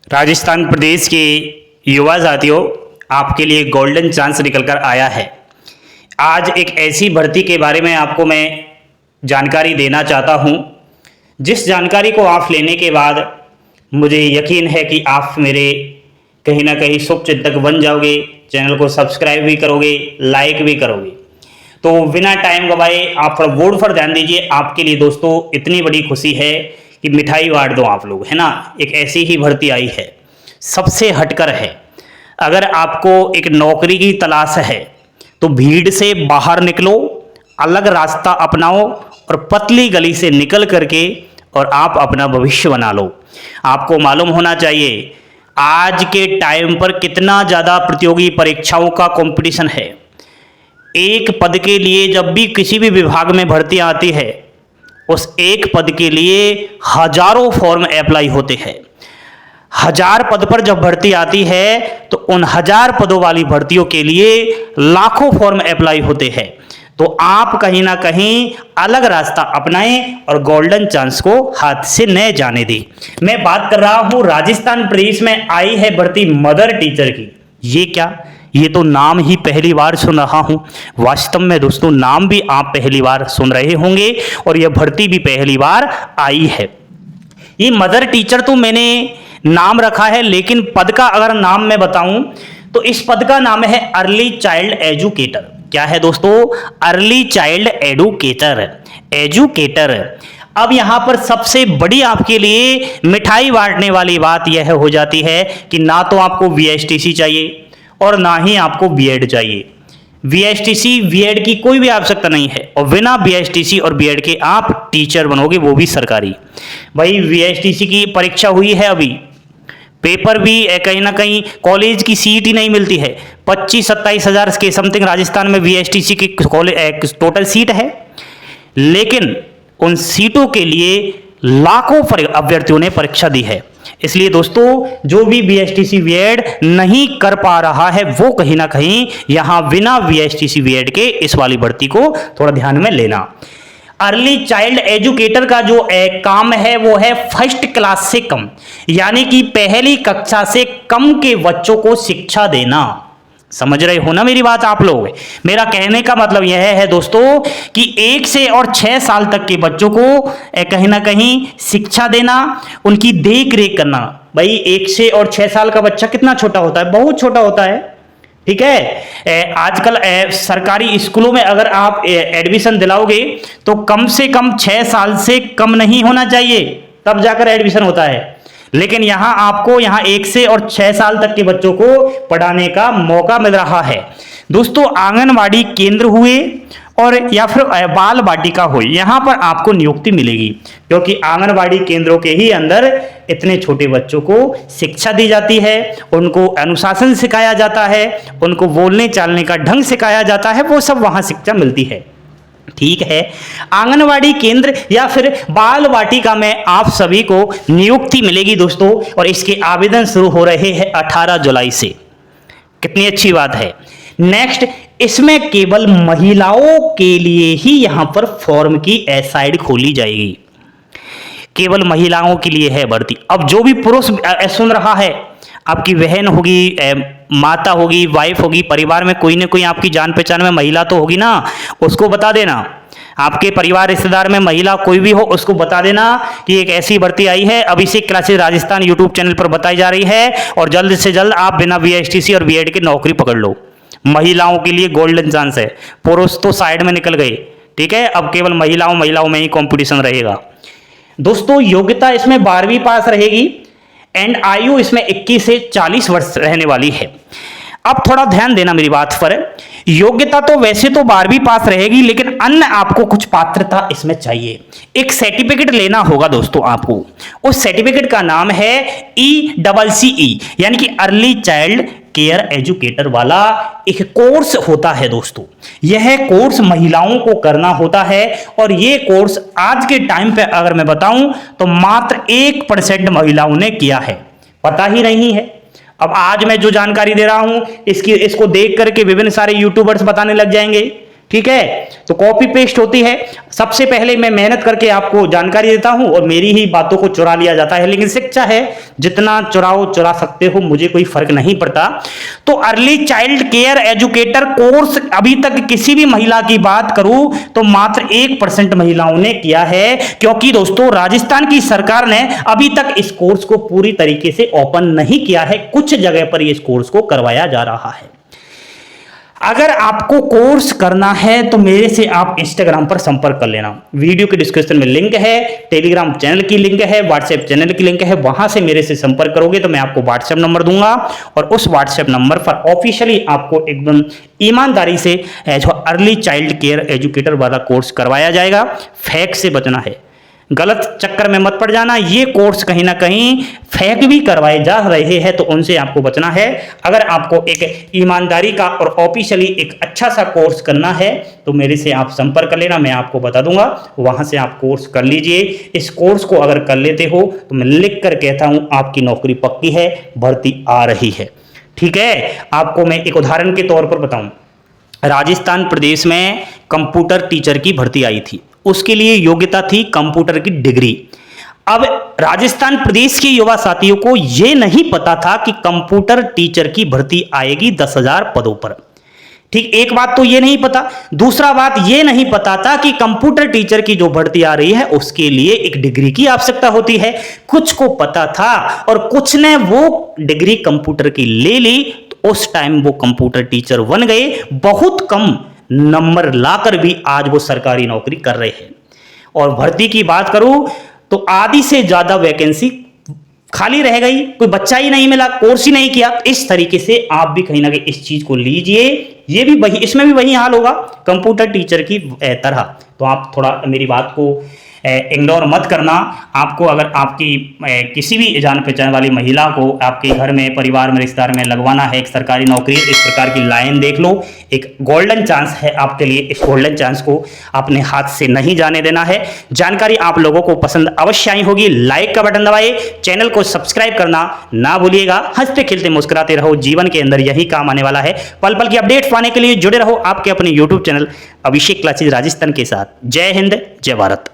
राजस्थान प्रदेश के युवा साथियों, आपके लिए गोल्डन चांस निकल कर आया है। आज एक ऐसी भर्ती के बारे में आपको मैं जानकारी देना चाहता हूं, जिस जानकारी को आप लेने के बाद मुझे यकीन है कि आप मेरे कहीं ना कहीं शुभचिंतक बन जाओगे, चैनल को सब्सक्राइब भी करोगे, लाइक भी करोगे। तो बिना टाइम गवाए आप थोड़ा बोर्ड पर ध्यान दीजिए। आपके लिए दोस्तों इतनी बड़ी खुशी है कि मिठाई बांट दो आप लोग, है ना। एक ऐसी ही भर्ती आई है, सबसे हटकर है। अगर आपको एक नौकरी की तलाश है तो भीड़ से बाहर निकलो, अलग रास्ता अपनाओ और पतली गली से निकल करके और आप अपना भविष्य बना लो। आपको मालूम होना चाहिए आज के टाइम पर कितना ज़्यादा प्रतियोगी परीक्षाओं का कंपटीशन है। एक पद के लिए जब भी किसी भी विभाग में भर्ती आती है, उस एक पद के लिए हजारों फॉर्म अप्लाई होते हैं। 1000 पद पर जब भर्ती आती है तो उन 1000 पदों वाली भर्तियों के लिए लाखों फॉर्म अप्लाई होते हैं। तो आप कहीं ना कहीं अलग रास्ता अपनाएं और गोल्डन चांस को हाथ से न जाने दें। मैं बात कर रहा हूं राजस्थान प्रदेश में आई है भर्ती मदर टीचर की। ये क्या, ये तो नाम ही पहली बार सुन रहा हूं। वास्तव में दोस्तों नाम भी आप पहली बार सुन रहे होंगे और यह भर्ती भी पहली बार आई है। ये मदर टीचर तो मैंने नाम रखा है, लेकिन पद का अगर नाम मैं बताऊं तो इस पद का नाम है अर्ली चाइल्ड एजुकेटर। क्या है दोस्तों? Early child educator. अब यहां पर सबसे बड़ी आपके लिए मिठाई बांटने वाली बात यह हो जाती है कि ना तो आपको वीएसटीसी चाहिए और ना ही आपको बीएड चाहिए। वीएसटीसी बीएड की कोई भी आवश्यकता नहीं है और बिना वीएसटीसी और बीएड के आप टीचर बनोगे, वो भी सरकारी। भाई वीएसटीसी की परीक्षा हुई है, अभी पेपर भी कहीं ना कहीं कॉलेज की सीट ही नहीं मिलती है। 25-27 हज़ार के समथिंग राजस्थान में वीएसटीसी की कॉलेज टोटल सीट है, लेकिन उन सीटों के लिए लाखों अभ्यर्थियों ने परीक्षा दी है। इसलिए दोस्तों जो भी वीएसटीसी बीएड नहीं कर पा रहा है वो कहीं ना कहीं यहां बिना वीएसटीसी बीएड के इस वाली भर्ती को थोड़ा ध्यान में लेना। अर्ली चाइल्ड एजुकेटर का जो काम है वो है फर्स्ट क्लास से कम, यानी कि पहली कक्षा से कम के बच्चों को शिक्षा देना। समझ रहे हो ना मेरी बात आप लोग? मेरा कहने का मतलब यह है दोस्तों कि 1 से और 6 साल तक के बच्चों को कहीं ना कहीं शिक्षा देना, उनकी देख रेख करना। भाई 1 से और 6 साल का बच्चा कितना छोटा होता है? बहुत छोटा होता है, ठीक है। आजकल सरकारी स्कूलों में अगर आप एडमिशन दिलाओगे तो कम से कम 6 साल से कम नहीं होना चाहिए, तब जाकर एडमिशन होता है। लेकिन यहां आपको 1 से और 6 साल तक के बच्चों को पढ़ाने का मौका मिल रहा है। दोस्तों आंगनवाड़ी केंद्र हुए और या फिर बाल वाटिका हुई, यहां पर आपको नियुक्ति मिलेगी, क्योंकि आंगनवाड़ी केंद्रों के ही अंदर इतने छोटे बच्चों को शिक्षा दी जाती है, उनको अनुशासन सिखाया जाता है, उनको बोलने चालने का ढंग सिखाया जाता है, वो सब वहां शिक्षा मिलती है। ठीक है, आंगनवाड़ी केंद्र या फिर बाल वाटिका में आप सभी को नियुक्ति मिलेगी दोस्तों, और इसके आवेदन शुरू हो रहे हैं 18 जुलाई से। कितनी अच्छी बात है। नेक्स्ट, इसमें केवल महिलाओं के लिए ही यहां पर फॉर्म की साइड खोली जाएगी, केवल महिलाओं के लिए है भर्ती। अब जो भी पुरुष सुन रहा है, आपकी बहन होगी, माता होगी, वाइफ होगी, परिवार में कोई ना कोई आपकी जान पहचान में महिला तो होगी ना, उसको बता देना। आपके परिवार रिश्तेदार में महिला कोई भी हो उसको बता देना कि एक ऐसी भर्ती आई है, अभिषेक क्लासेस राजस्थान यूट्यूब चैनल पर बताई जा रही है, और जल्द से जल्द आप बिना वीएसटीसी और बीएड की नौकरी पकड़ लो। महिलाओं के लिए गोल्डन चांस है, पुरुष तो साइड में निकल गए, ठीक है। अब केवल महिलाओं में ही कंपटीशन रहेगा दोस्तों। योग्यता इसमें 12वीं पास रहेगी एंड आयु इसमें 21 से 40 वर्ष रहने वाली है। अब थोड़ा ध्यान देना मेरी बात पर। योग्यता तो वैसे तो 12वीं पास रहेगी, लेकिन अन्य आपको कुछ पात्रता इसमें चाहिए। एक सर्टिफिकेट लेना होगा दोस्तों आपको। उस सर्टिफिकेट का नाम है ECCE, यानी कि अर्ली चाइल्ड केयर एजुकेटर वाला एक कोर्स होता है दोस्तों। यह कोर्स महिलाओं को करना होता है, और यह कोर्स आज के टाइम पे अगर मैं बताऊं तो मात्र 1% महिलाओं ने किया है, पता ही नहीं है। अब आज मैं जो जानकारी दे रहा हूं इसको देख करके विभिन्न सारे यूट्यूबर्स बताने लग जाएंगे, ठीक है, तो कॉपी पेस्ट होती है। सबसे पहले मैं मेहनत करके आपको जानकारी देता हूं और मेरी ही बातों को चुरा लिया जाता है, लेकिन शिक्षा है, जितना चुराओ चुरा सकते हो, मुझे कोई फर्क नहीं पड़ता। तो early child care educator course अभी तक किसी भी महिला की बात करूं तो मात्र 1% महिलाओं ने किया है, क्योंकि दोस्तों राजस्थान की सरकार ने अभी तक इस कोर्स को पूरी तरीके से ओपन नहीं किया है। कुछ जगह पर इस कोर्स को करवाया जा रहा है। अगर आपको कोर्स करना है तो मेरे से आप इंस्टाग्राम पर संपर्क कर लेना, वीडियो के डिस्क्रिप्शन में लिंक है, टेलीग्राम चैनल की लिंक है, व्हाट्सएप चैनल की लिंक है, वहां से मेरे से संपर्क करोगे तो मैं आपको व्हाट्सएप नंबर दूंगा और उस व्हाट्सएप नंबर पर ऑफिशियली आपको एकदम ईमानदारी से जो अर्ली चाइल्ड केयर एजुकेटर वाला कोर्स करवाया जाएगा। फेक से बचना है, गलत चक्कर में मत पड़ जाना। ये कोर्स कहीं ना कहीं फेक भी करवाए जा रहे हैं, तो उनसे आपको बचना है। अगर आपको एक ईमानदारी का और ऑफिशियली एक अच्छा सा कोर्स करना है तो मेरे से आप संपर्क कर लेना, मैं आपको बता दूंगा, वहां से आप कोर्स कर लीजिए। इस कोर्स को अगर कर लेते हो तो मैं लिख कर कहता हूं आपकी नौकरी पक्की है, भर्ती आ रही है। ठीक है, आपको मैं एक उदाहरण के तौर पर बताऊं, राजस्थान प्रदेश में कंप्यूटर टीचर की भर्ती आई थी, उसके लिए योग्यता थी कंप्यूटर की डिग्री। अब राजस्थान प्रदेश के युवा साथियों को यह नहीं पता था कि कंप्यूटर टीचर की भर्ती आएगी 10,000 पदों पर। ठीक, एक बात तो यह नहीं पता। दूसरा बात यह नहीं पता था कि कंप्यूटर टीचर की जो भर्ती आ रही है उसके लिए एक डिग्री की आवश्यकता होती है। कुछ को पता था और कुछ ने वो डिग्री कंप्यूटर की ले ली, तो उस टाइम वो कंप्यूटर टीचर बन गए, बहुत कम नंबर लाकर भी आज वो सरकारी नौकरी कर रहे हैं। और भर्ती की बात करूं तो आधी से ज्यादा वैकेंसी खाली रह गई, कोई बच्चा ही नहीं मिला, कोर्स ही नहीं किया। इस तरीके से आप भी कहीं ना कहीं इस चीज को लीजिए, ये भी वही, इसमें भी वही हाल होगा कंप्यूटर टीचर की तरह। तो आप थोड़ा मेरी बात को इग्नोर मत करना। आपको अगर आपकी किसी भी जान पहचान वाली महिला को आपके घर में, परिवार में, रिश्तेदार में लगवाना है एक सरकारी नौकरी, इस प्रकार की लाइन देख लो, एक गोल्डन चांस है आपके लिए। इस गोल्डन चांस को अपने हाथ से नहीं जाने देना है। जानकारी आप लोगों को पसंद अवश्य आई होगी, लाइक का बटन दबाइए, चैनल को सब्सक्राइब करना ना भूलिएगा। हंसते खेलते मुस्कुराते रहो, जीवन के अंदर यही काम आने वाला है। पल पल की अपडेट पाने के लिए जुड़े रहो आपके अपने यूट्यूब चैनल अभिषेक क्लासेज राजस्थान के साथ। जय हिंद, जय भारत।